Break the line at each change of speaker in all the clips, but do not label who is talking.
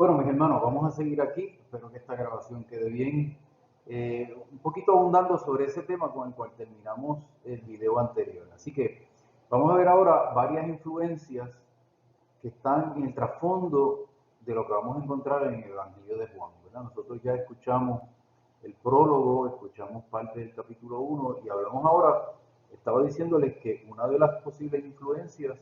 Bueno, mis hermanos, vamos a seguir aquí. Espero que esta grabación quede bien. Un poquito abundando sobre ese tema con el cual terminamos el video anterior. Así que vamos a ver ahora varias influencias que están en el trasfondo de lo que vamos a encontrar en el Evangelio de Juan, ¿verdad? Nosotros ya escuchamos el prólogo, escuchamos parte del capítulo 1 y hablamos ahora, estaba diciéndoles que una de las posibles influencias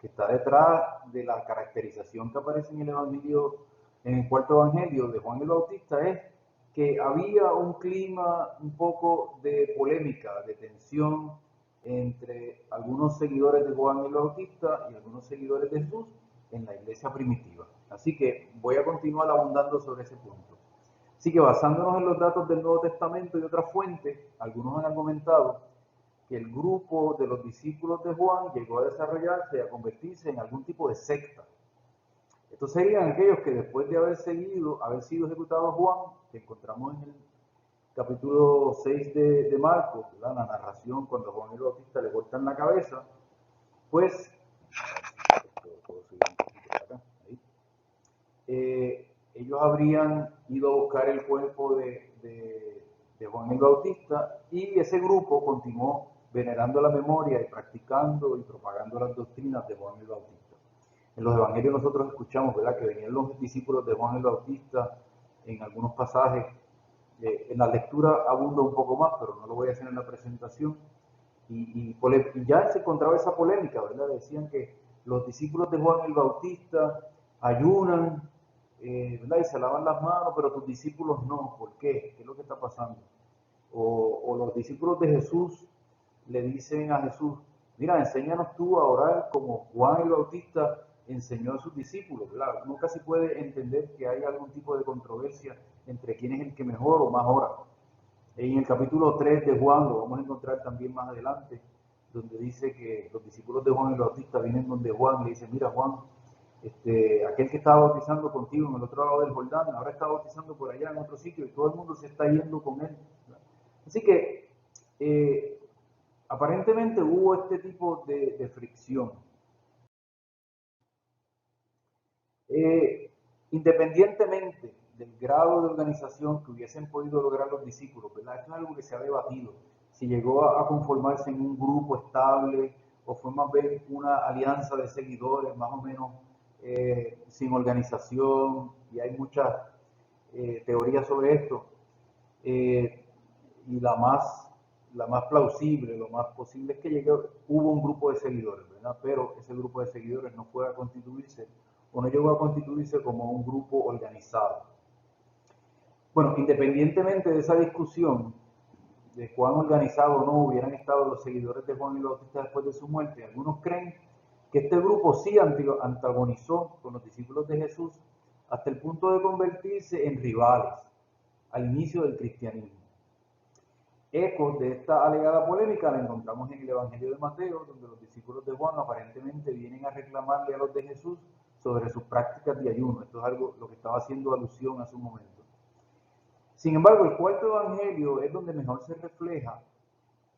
que está detrás de la caracterización que aparece en el Evangelio, en el cuarto Evangelio de Juan el Bautista, es que había un clima un poco de polémica, de tensión entre algunos seguidores de Juan el Bautista y algunos seguidores de Jesús en la iglesia primitiva. Así que voy a continuar abundando sobre ese punto. Así que basándonos en los datos del Nuevo Testamento y otras fuentes, algunos han argumentado que el grupo de los discípulos de Juan llegó a desarrollarse y a convertirse en algún tipo de secta. Estos serían aquellos que después de haber sido ejecutado Juan, que encontramos en el capítulo 6 de Marcos, la narración cuando Juan el Bautista le cortan la cabeza, pues, ellos habrían ido a buscar el cuerpo de Juan el Bautista y ese grupo continuó venerando la memoria y practicando y propagando las doctrinas de Juan el Bautista. En los evangelios nosotros escuchamos, ¿verdad?, que venían los discípulos de Juan el Bautista en algunos pasajes. En la lectura abunda un poco más, pero no lo voy a hacer en la presentación. Y ya se encontraba esa polémica, ¿verdad? Decían que los discípulos de Juan el Bautista ayunan, ¿verdad? Y se lavan las manos, pero tus discípulos no. ¿Por qué? ¿Qué es lo que está pasando? O los discípulos de Jesús le dicen a Jesús, mira, enséñanos tú a orar como Juan el Bautista enseñó a sus discípulos, ¿verdad? Uno casi puede entender que hay algún tipo de controversia entre quién es el que mejor o más ora. En el capítulo 3 de Juan, lo vamos a encontrar también más adelante, donde dice que los discípulos de Juan el Bautista vienen donde Juan le dice, mira Juan, aquel que estaba bautizando contigo en el otro lado del Jordán, ahora está bautizando por allá en otro sitio y todo el mundo se está yendo con él. Así que aparentemente hubo este tipo de fricción. Independientemente del grado de organización que hubiesen podido lograr los discípulos, ¿verdad? Esto es algo que se ha debatido. Si llegó a conformarse en un grupo estable o fue más bien una alianza de seguidores, más o menos sin organización, y hay muchas teorías sobre esto. Y la más plausible, lo más posible es que hubo un grupo de seguidores, ¿verdad? Pero ese grupo de seguidores no fue a constituirse o no llegó a constituirse como un grupo organizado. Bueno, independientemente de esa discusión de cuán organizado o no hubieran estado los seguidores de Juan el Bautista después de su muerte, algunos creen que este grupo sí antagonizó con los discípulos de Jesús hasta el punto de convertirse en rivales al inicio del cristianismo. Ecos de esta alegada polémica la encontramos en el Evangelio de Mateo, donde los discípulos de Juan aparentemente vienen a reclamarle a los de Jesús sobre sus prácticas de ayuno. Esto es algo lo que estaba haciendo alusión hace un momento. Sin embargo, el cuarto Evangelio es donde mejor se refleja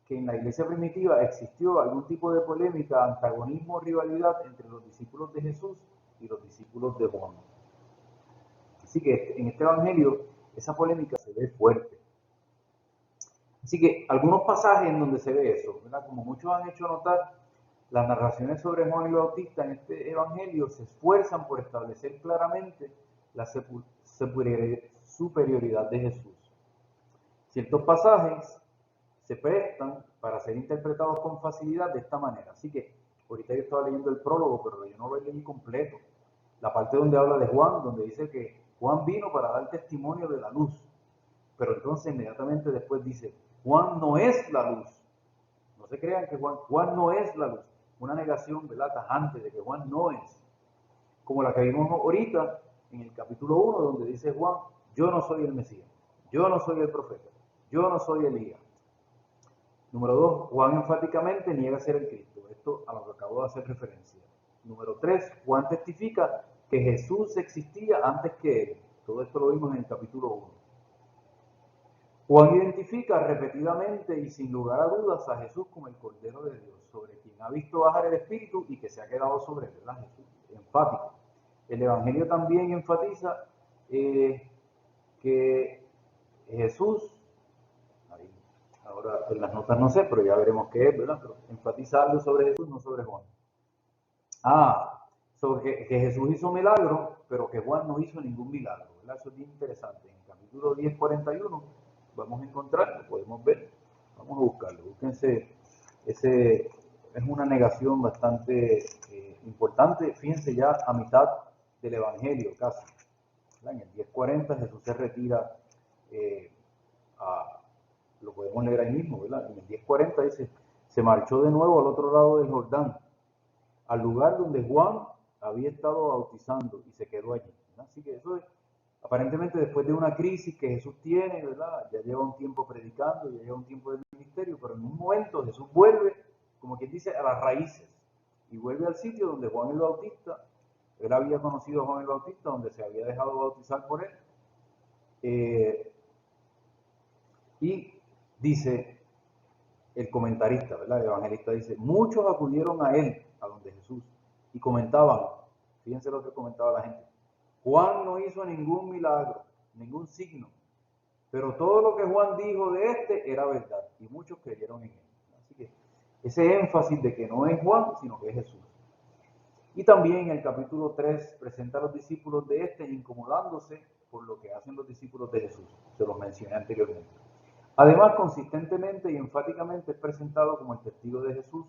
que en la iglesia primitiva existió algún tipo de polémica, antagonismo o rivalidad entre los discípulos de Jesús y los discípulos de Juan. Así que en este Evangelio esa polémica se ve fuerte. Así que algunos pasajes en donde se ve eso, ¿verdad? Como muchos han hecho notar, las narraciones sobre Juan el Bautista en este evangelio se esfuerzan por establecer claramente la superioridad de Jesús. Ciertos pasajes se prestan para ser interpretados con facilidad de esta manera. Así que ahorita yo estaba leyendo el prólogo, pero yo no lo leí completo. La parte donde habla de Juan, donde dice que Juan vino para dar testimonio de la luz. Pero entonces inmediatamente después dice, Juan no es la luz. No se crean que Juan no es la luz. Una negación, ¿verdad?, tajante de que Juan no es. Como la que vimos ahorita en el capítulo 1, donde dice Juan, yo no soy el Mesías, yo no soy el profeta, yo no soy Elías. Número 2, Juan enfáticamente niega ser el Cristo. Esto a lo que acabo de hacer referencia. Número 3, Juan testifica que Jesús existía antes que él. Todo esto lo vimos en el capítulo 1. Juan identifica repetidamente y sin lugar a dudas a Jesús como el Cordero de Dios, sobre quien ha visto bajar el Espíritu y que se ha quedado sobre él, ¿verdad? Jesús, enfático. El Evangelio también enfatiza que Jesús, ahora en las notas no sé, pero ya veremos qué es, ¿verdad? Pero enfatiza algo sobre Jesús, no sobre Juan. Sobre que Jesús hizo milagros, pero que Juan no hizo ningún milagro, ¿verdad? Eso es bien interesante. En el capítulo 10:41 vamos a encontrarlo, podemos ver, vamos a buscarlo, búsquense, ese es una negación bastante importante, fíjense ya a mitad del Evangelio casi, ¿verdad? En el 10:40 Jesús se retira lo podemos leer ahí mismo, ¿verdad? En el 10:40 dice, se marchó de nuevo al otro lado del Jordán, al lugar donde Juan había estado bautizando y se quedó allí, ¿verdad? Así que eso es, aparentemente después de una crisis que Jesús tiene, ¿verdad? Ya lleva un tiempo predicando, ya lleva un tiempo de ministerio, pero en un momento Jesús vuelve, como quien dice, a las raíces y vuelve al sitio donde Juan el Bautista, él había conocido a Juan el Bautista, donde se había dejado bautizar por él, y dice el comentarista, ¿verdad? El evangelista dice, muchos acudieron a él, a donde Jesús, y comentaban, fíjense lo que comentaba la gente, Juan no hizo ningún milagro, ningún signo, pero todo lo que Juan dijo de este era verdad, y muchos creyeron en él. Así que ese énfasis de que no es Juan, sino que es Jesús. Y también en el capítulo 3 presenta a los discípulos de este incomodándose por lo que hacen los discípulos de Jesús, se los mencioné anteriormente. Además, consistentemente y enfáticamente es presentado como el testigo de Jesús,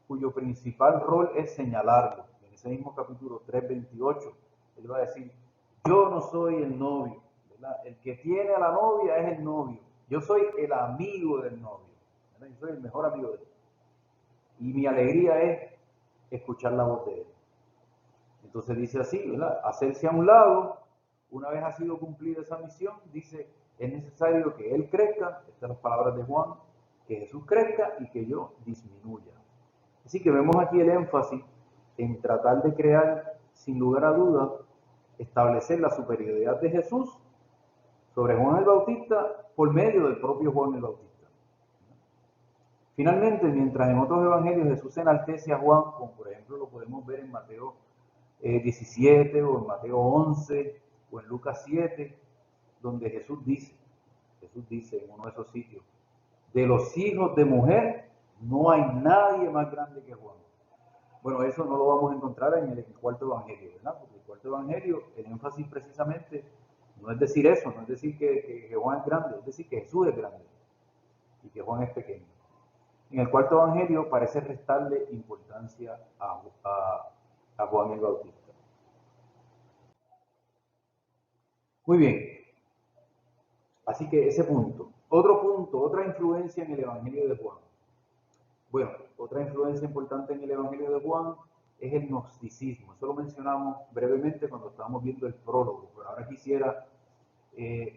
cuyo principal rol es señalarlo. En ese mismo capítulo 3:28, él va a decir, yo no soy el novio, ¿verdad? El que tiene a la novia es el novio. Yo soy el amigo del novio, ¿verdad? Yo soy el mejor amigo de él. Y mi alegría es escuchar la voz de él. Entonces dice así, ¿verdad? Hacerse a un lado, una vez ha sido cumplida esa misión, dice, es necesario que él crezca, estas son las palabras de Juan, que Jesús crezca y que yo disminuya. Así que vemos aquí el énfasis en tratar de crear, sin lugar a dudas, establecer la superioridad de Jesús sobre Juan el Bautista por medio del propio Juan el Bautista. Finalmente, mientras en otros evangelios Jesús enaltece a Juan, como por ejemplo lo podemos ver en Mateo 17 o en Mateo 11 o en Lucas 7, donde Jesús dice en uno de esos sitios, de los hijos de mujer no hay nadie más grande que Juan. Bueno, eso no lo vamos a encontrar en el cuarto evangelio, ¿verdad? Porque el cuarto evangelio, el énfasis precisamente no es decir eso, no es decir que Juan es grande, es decir que Jesús es grande y que Juan es pequeño. En el cuarto evangelio parece restarle importancia a Juan el Bautista. Muy bien, así que ese punto. Otro punto, otra influencia en el Evangelio de Juan. Bueno, otra influencia importante en el Evangelio de Juan es el gnosticismo. Eso lo mencionamos brevemente cuando estábamos viendo el prólogo, pero ahora quisiera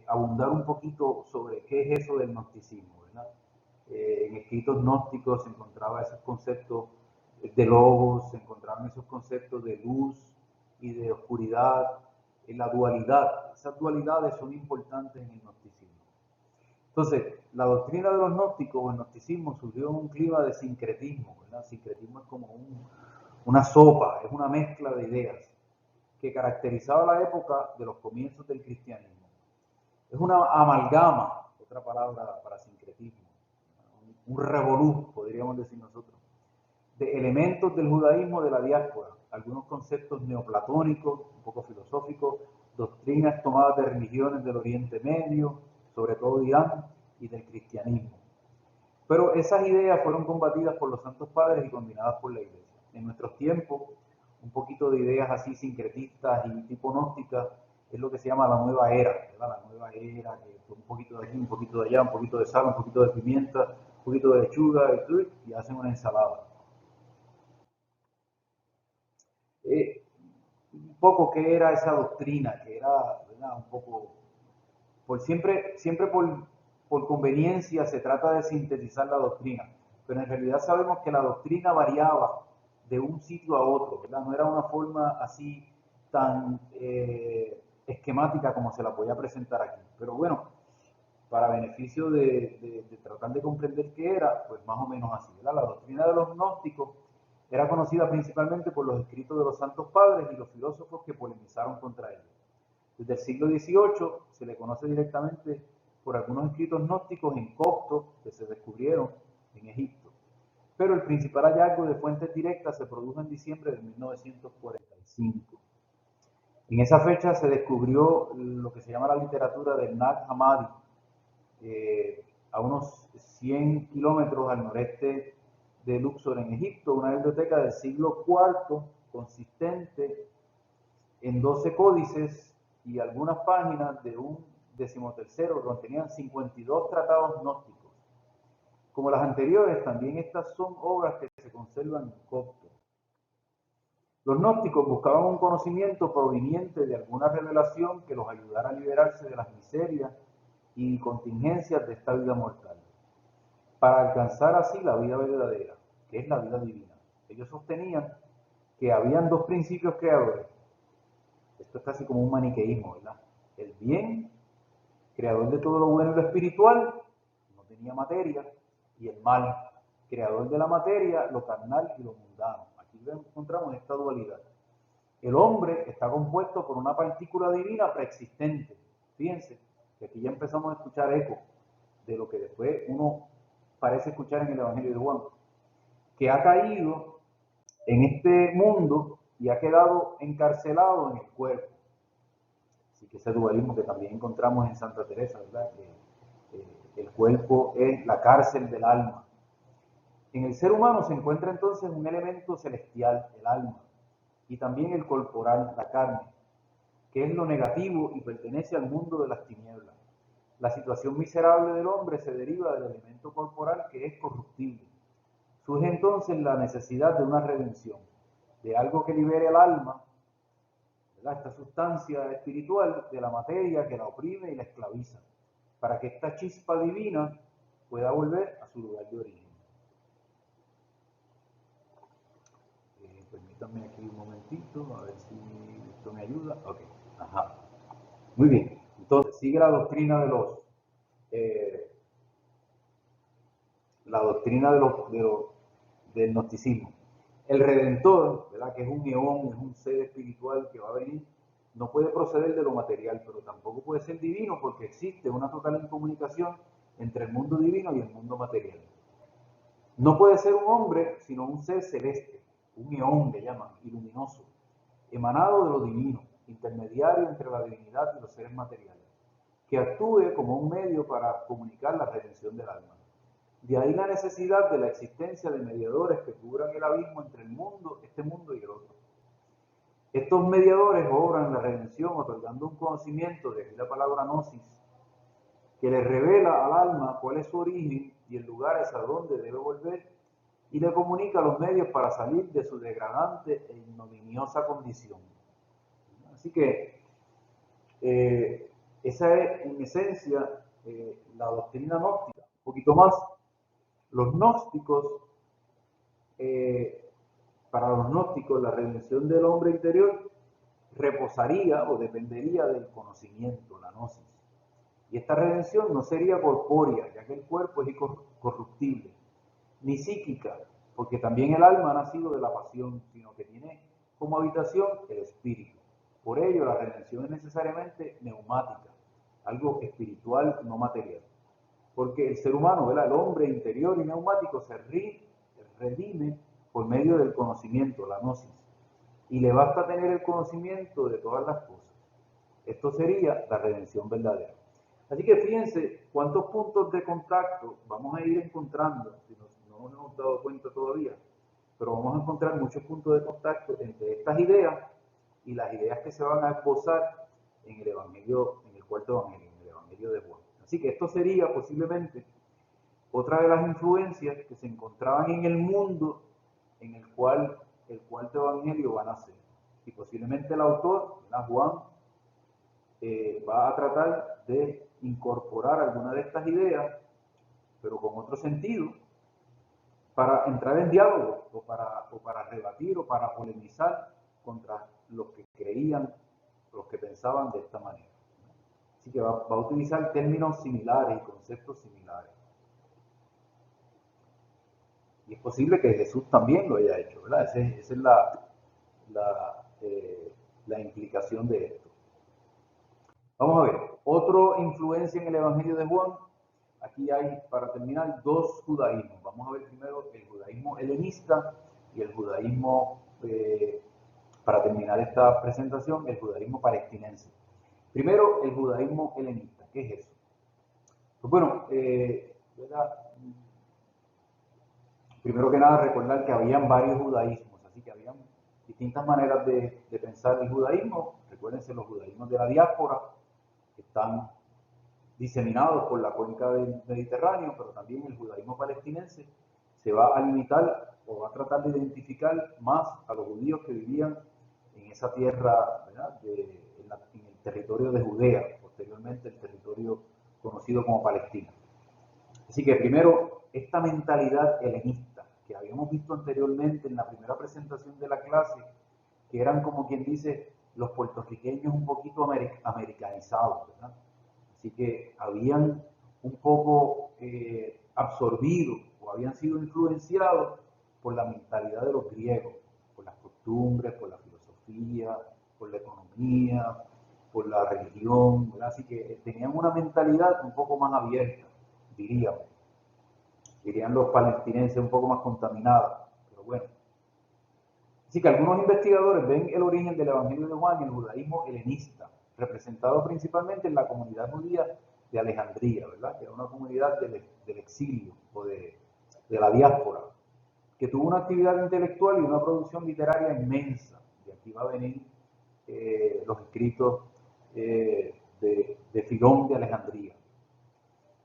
abundar un poquito sobre qué es eso del gnosticismo, ¿verdad? En escritos gnósticos se encontraba esos conceptos de logos, se encontraban esos conceptos de luz y de oscuridad, en la dualidad. Esas dualidades son importantes en el gnosticismo. Entonces, la doctrina de los gnósticos o el gnosticismo surgió en un clima de sincretismo, ¿verdad? Sincretismo es como una sopa, es una mezcla de ideas que caracterizaba la época de los comienzos del cristianismo. Es una amalgama, otra palabra para sincretismo, un revolú, podríamos decir nosotros, de elementos del judaísmo de la diáspora, algunos conceptos neoplatónicos, un poco filosóficos, doctrinas tomadas de religiones del Oriente Medio, sobre todo de Irán, y del cristianismo. Pero esas ideas fueron combatidas por los santos padres y combinadas por la iglesia. En nuestros tiempos, un poquito de ideas así sincretistas y tipo gnósticas es lo que se llama la nueva era, ¿verdad? La nueva era, que un poquito de aquí, un poquito de allá, un poquito de sal, un poquito de pimienta, un poquito de lechuga y hacen una ensalada. Un poco qué era esa doctrina, que era, ¿verdad? Un poco, siempre por conveniencia se trata de sintetizar la doctrina, pero en realidad sabemos que la doctrina variaba de un sitio a otro, ¿verdad? No era una forma así tan esquemática como se la voy a presentar aquí. Pero bueno, para beneficio de tratar de comprender qué era, pues más o menos así, ¿verdad? La doctrina de los gnósticos Era conocida principalmente por los escritos de los santos padres y los filósofos que polemizaron contra ella. Desde el siglo XVIII se le conoce directamente por algunos escritos gnósticos en copto que se descubrieron en Egipto. Pero el principal hallazgo de fuentes directas se produjo en diciembre de 1945. En esa fecha se descubrió lo que se llama la literatura del Nag Hammadi, a unos 100 kilómetros al noreste de Luxor, en Egipto, una biblioteca del siglo IV consistente en 12 códices y algunas páginas de un decimotercero que contenían 52 tratados gnósticos. Como las anteriores, también estas son obras que se conservan en copto. Los gnósticos buscaban un conocimiento proveniente de alguna revelación que los ayudara a liberarse de las miserias y contingencias de esta vida mortal, para alcanzar así la vida verdadera, que es la vida divina. Ellos sostenían que habían dos principios creadores. Esto es casi como un maniqueísmo, ¿verdad? El bien, creador de todo lo bueno y lo espiritual, no tenía materia, y el mal, creador de la materia, lo carnal y lo mundano. Aquí encontramos esta dualidad. El hombre está compuesto por una partícula divina preexistente. Fíjense que aquí ya empezamos a escuchar eco de lo que después uno parece escuchar en el Evangelio de Juan, que ha caído en este mundo y ha quedado encarcelado en el cuerpo. Así que ese dualismo que también encontramos en Santa Teresa, ¿verdad? Que el cuerpo es la cárcel del alma. En el ser humano se encuentra entonces un elemento celestial, el alma, y también el corporal, la carne, que es lo negativo y pertenece al mundo de las tinieblas. La situación miserable del hombre se deriva del elemento corporal, que es corruptible. Surge entonces la necesidad de una redención, de algo que libere al alma, ¿verdad?, esta sustancia espiritual, de la materia que la oprime y la esclaviza, para que esta chispa divina pueda volver a su lugar de origen. Permítanme aquí un momentito, a ver si esto me ayuda. Ok, ajá. Muy bien, entonces sigue la doctrina de los del gnosticismo. El Redentor, ¿verdad?, que es un eón, es un ser espiritual que va a venir, no puede proceder de lo material, pero tampoco puede ser divino, porque existe una total incomunicación entre el mundo divino y el mundo material. No puede ser un hombre, sino un ser celeste, un eón le llaman, y luminoso, emanado de lo divino, intermediario entre la divinidad y los seres materiales, que actúe como un medio para comunicar la redención del alma. De ahí la necesidad de la existencia de mediadores que cubran el abismo entre el mundo, este mundo y el otro. Estos mediadores obran la redención otorgando un conocimiento, de aquí la palabra gnosis, que le revela al alma cuál es su origen y el lugar hacia donde debe volver, y le comunica los medios para salir de su degradante e ignominiosa condición. Así que esa es en esencia la doctrina gnóstica. Un poquito más, los gnósticos, para los gnósticos la redención del hombre interior reposaría o dependería del conocimiento, la gnosis. Y esta redención no sería corpórea, ya que el cuerpo es incorruptible, ni psíquica, porque también el alma ha nacido de la pasión, sino que tiene como habitación el espíritu. Por ello, la redención es necesariamente neumática, algo espiritual, no material. Porque el ser humano, ¿verdad?, el hombre interior y neumático, se redime por medio del conocimiento, la gnosis. Y le basta tener el conocimiento de todas las cosas. Esto sería la redención verdadera. Así que fíjense cuántos puntos de contacto vamos a ir encontrando, si no nos hemos dado cuenta todavía, pero vamos a encontrar muchos puntos de contacto entre estas ideas y las ideas que se van a esbozar en el Evangelio, en el cuarto Evangelio, en el Evangelio de Juan. Así que esto sería posiblemente otra de las influencias que se encontraban en el mundo en el cual el cuarto Evangelio va a nacer. Y posiblemente el autor, Juan, va a tratar de incorporar alguna de estas ideas, pero con otro sentido, para entrar en diálogo o para rebatir o para polemizar contra los que creían, los que pensaban de esta manera. Así que va a utilizar términos similares y conceptos similares. Y es posible que Jesús también lo haya hecho, ¿verdad? Esa es la implicación de esto. Vamos a ver, otra influencia en el Evangelio de Juan. Aquí hay, para terminar, dos judaísmos. Vamos a ver primero el judaísmo helenista y el judaísmo, para terminar esta presentación, el judaísmo palestinense. Primero, el judaísmo helenista. ¿Qué es eso? Pues bueno, primero que nada recordar que habían varios judaísmos, así que habían distintas maneras de pensar el judaísmo. Recuérdense los judaísmos de la diáspora, que están diseminados por la cuenca del Mediterráneo, pero también el judaísmo palestinense se va a limitar o va a tratar de identificar más a los judíos que vivían en esa tierra, ¿verdad? En el territorio de Judea, posteriormente el territorio conocido como Palestina. Así que primero, esta mentalidad helenista que habíamos visto anteriormente en la primera presentación de la clase, que eran como quien dice los puertorriqueños un poquito americanizados, ¿verdad? Así que habían un poco absorbido o habían sido influenciados por la mentalidad de los griegos, por las costumbres, por la filosofía, por la economía, por la religión, ¿verdad? Así que tenían una mentalidad un poco más abierta, diríamos. Dirían los palestinenses un poco más contaminada, pero bueno. Así que algunos investigadores ven el origen del Evangelio de Juan en el judaísmo helenista, representado principalmente en la comunidad judía de Alejandría, ¿verdad? Que era una comunidad del exilio o de la diáspora, que tuvo una actividad intelectual y una producción literaria inmensa. Y aquí va a venir los escritos de Filón de Alejandría.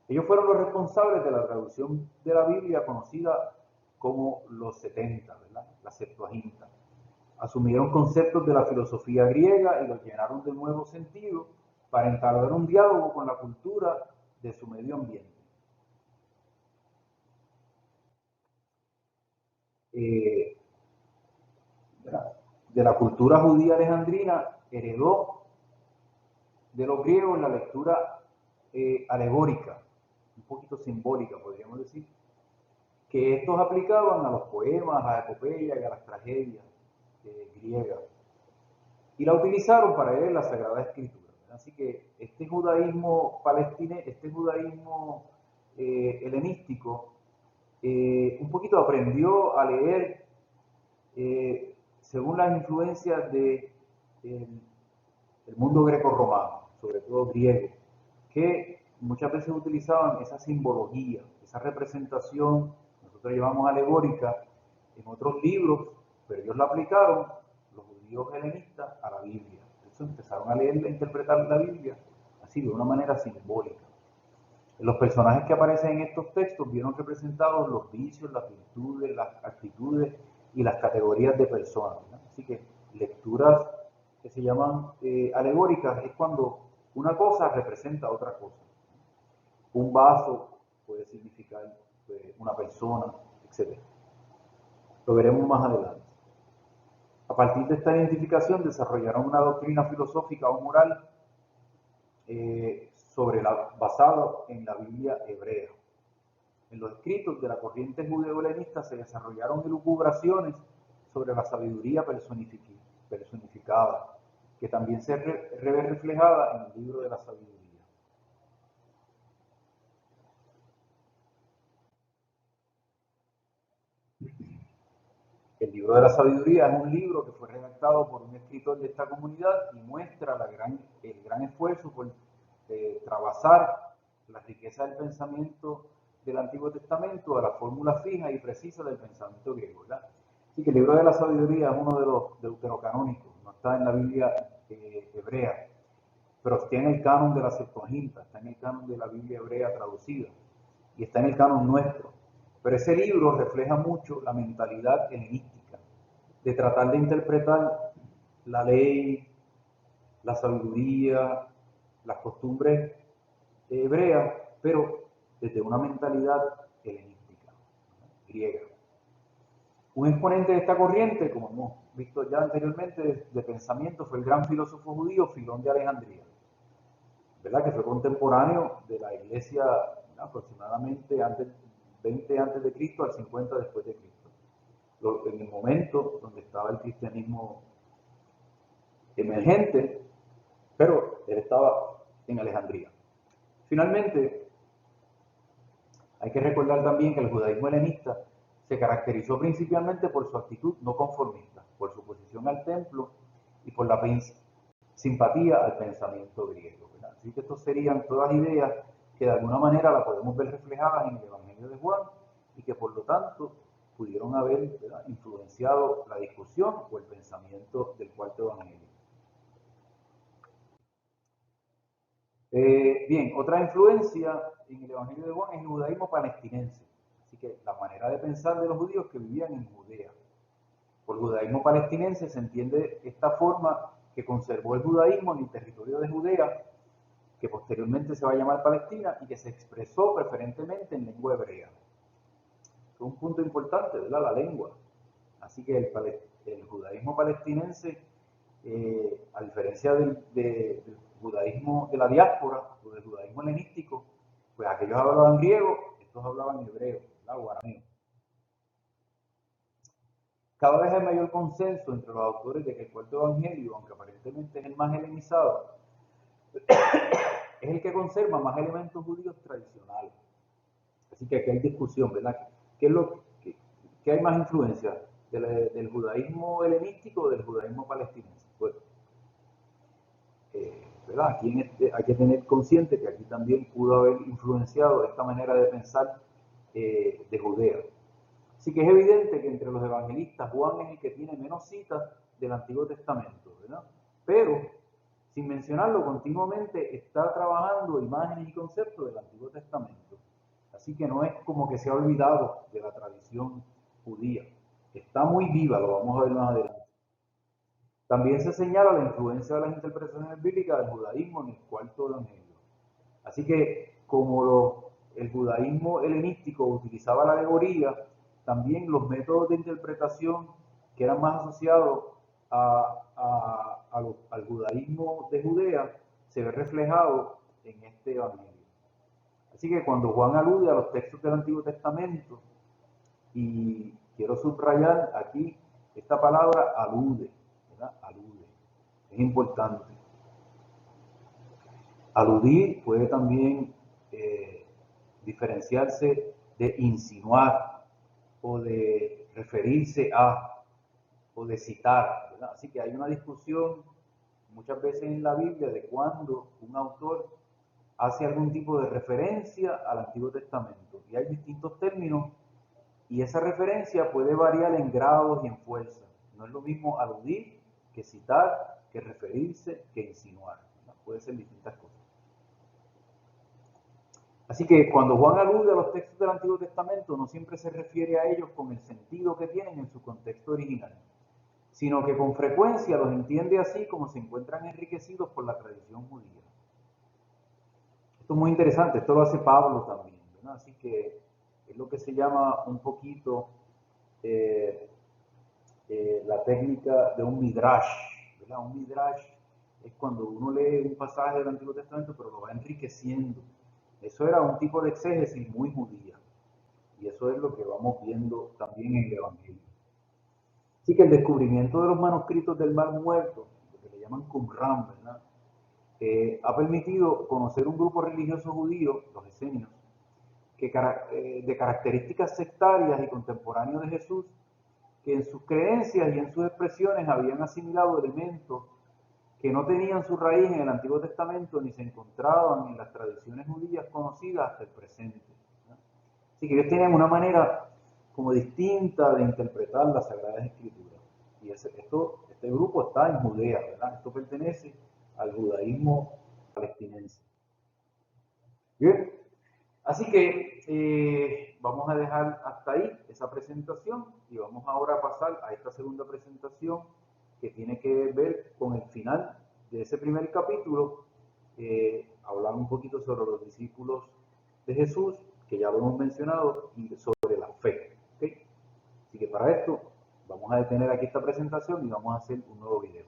Ellos fueron los responsables de la traducción de la Biblia conocida como los 70, ¿verdad? La Septuaginta. Asumieron conceptos de la filosofía griega y los llenaron de nuevo sentido para entablar un diálogo con la cultura de su medio ambiente. De la cultura judía alejandrina heredó de los griegos la lectura alegórica, un poquito simbólica, podríamos decir, que estos aplicaban a los poemas, a la epopeya y a las tragedias griegas, y la utilizaron para leer la Sagrada Escritura. Así que este judaísmo palestinés, este judaísmo helenístico, un poquito aprendió a leer según las influencias del mundo greco-romano, sobre todo griego, que muchas veces utilizaban esa simbología, esa representación, nosotros llamamos alegórica, en otros libros, pero ellos la aplicaron, los judíos helenistas, a la Biblia. Entonces empezaron a leer e interpretar la Biblia así, de una manera simbólica. Los personajes que aparecen en estos textos vieron representados los vicios, las virtudes, las actitudes y las categorías de personas, ¿no? Así que lecturas que se llaman alegóricas es cuando una cosa representa otra cosa. Un vaso puede significar una persona, etc. Lo veremos más adelante. A partir de esta identificación desarrollaron una doctrina filosófica o moral basada en la Biblia hebrea. En los escritos de la corriente judeo-helenista se desarrollaron elucubraciones sobre la sabiduría personificada, que también se ve reflejada en el libro de la sabiduría. El libro de la sabiduría es un libro que fue redactado por un escritor de esta comunidad y muestra el gran esfuerzo por trabasar la riqueza del pensamiento del Antiguo Testamento a la fórmula fija y precisa del pensamiento griego, ¿verdad? Así que el libro de la sabiduría es uno de los deuterocanónicos, no está en la Biblia hebrea, pero está en el canon de la Septuaginta, está en el canon de la Biblia hebrea traducida y está en el canon nuestro. Pero ese libro refleja mucho la mentalidad helenística, de tratar de interpretar la ley, la sabiduría, las costumbres hebreas, pero desde una mentalidad helenística, griega. Un exponente de esta corriente, como hemos visto ya anteriormente, de pensamiento fue el gran filósofo judío Filón de Alejandría, ¿verdad? Que fue contemporáneo de la iglesia aproximadamente antes 20 antes de Cristo al 50 después de Cristo. En el momento donde estaba el cristianismo emergente, pero él estaba en Alejandría. Finalmente, hay que recordar también que el judaísmo helenista se caracterizó principalmente por su actitud no conformista, por su oposición al templo y por la simpatía al pensamiento griego, ¿verdad? Así que estos serían todas ideas que de alguna manera la podemos ver reflejadas en el Evangelio de Juan y que por lo tanto pudieron haber, ¿verdad?, influenciado la discusión o el pensamiento del cuarto Evangelio. Bien, otra influencia en el Evangelio de Juan es el judaísmo palestinense. Así que la manera de pensar de los judíos que vivían en Judea. Por judaísmo palestinense se entiende esta forma que conservó el judaísmo en el territorio de Judea, que posteriormente se va a llamar Palestina y que se expresó preferentemente en lengua hebrea. Es un punto importante, ¿verdad? La lengua. Así que el judaísmo palestinense, a diferencia del judaísmo de la diáspora o del judaísmo helenístico, pues aquellos hablaban griego, estos hablaban hebreo, ¿verdad?, o arameo. Cada vez hay mayor consenso entre los autores de que el cuarto evangelio, aunque aparentemente es el más helenizado, es el que conserva más elementos judíos tradicionales. Así que aquí hay discusión, ¿verdad? ¿Qué hay más influencia? ¿Del judaísmo helenístico o del judaísmo palestinense? Pues, ¿verdad? Aquí hay que tener consciente que aquí también pudo haber influenciado esta manera de pensar de Judea. Así que es evidente que entre los evangelistas Juan es el que tiene menos citas del Antiguo Testamento, ¿verdad? Pero, sin mencionarlo, continuamente está trabajando imágenes y conceptos del Antiguo Testamento. Así que no es como que se ha olvidado de la tradición judía. Está muy viva, lo vamos a ver más adelante. También se señala la influencia de las interpretaciones bíblicas del judaísmo en el cuarto evangelio. Así que, como el judaísmo helenístico utilizaba la alegoría, también los métodos de interpretación que eran más asociados al judaísmo de Judea se ve reflejado en este evangelio. Así que cuando Juan alude a los textos del Antiguo Testamento, y quiero subrayar aquí esta palabra alude, ¿verdad? Alude, es importante. Aludir puede también diferenciarse de insinuar o de referirse a o de citar, ¿verdad? Así que hay una discusión muchas veces en la Biblia de cuando un autor hace algún tipo de referencia al Antiguo Testamento. Y hay distintos términos y esa referencia puede variar en grados y en fuerza. No es lo mismo aludir que citar, que referirse, que insinuar, ¿verdad? Puede ser distintas cosas. Así que cuando Juan alude a los textos del Antiguo Testamento, no siempre se refiere a ellos con el sentido que tienen en su contexto original, sino que con frecuencia los entiende así como se encuentran enriquecidos por la tradición judía. Esto es muy interesante, esto lo hace Pablo también, ¿verdad? Así que es lo que se llama un poquito la técnica de un midrash, ¿verdad? Un midrash es cuando uno lee un pasaje del Antiguo Testamento pero lo va enriqueciendo. Eso era un tipo de exégesis muy judía y eso es lo que vamos viendo también en el Evangelio. Así que el descubrimiento de los manuscritos del Mar Muerto, lo que le llaman Qumran, ¿verdad?, ha permitido conocer un grupo religioso judío, los esenios, que de características sectarias y contemporáneos de Jesús, que en sus creencias y en sus expresiones habían asimilado elementos que no tenían su raíz en el Antiguo Testamento ni se encontraban en las tradiciones judías conocidas hasta el presente, ¿no? Así que ellos tenían una manera como distinta de interpretar las Sagradas Escrituras. Y este grupo está en Judea, ¿verdad? Esto pertenece al judaísmo palestinense. Bien, así que vamos a dejar hasta ahí esa presentación y vamos ahora a pasar a esta segunda presentación que tiene que ver con el final de ese primer capítulo, hablar un poquito sobre los discípulos de Jesús, que ya lo hemos mencionado, y sobre la fe. ¿Okay? Así que para esto vamos a detener aquí esta presentación y vamos a hacer un nuevo video.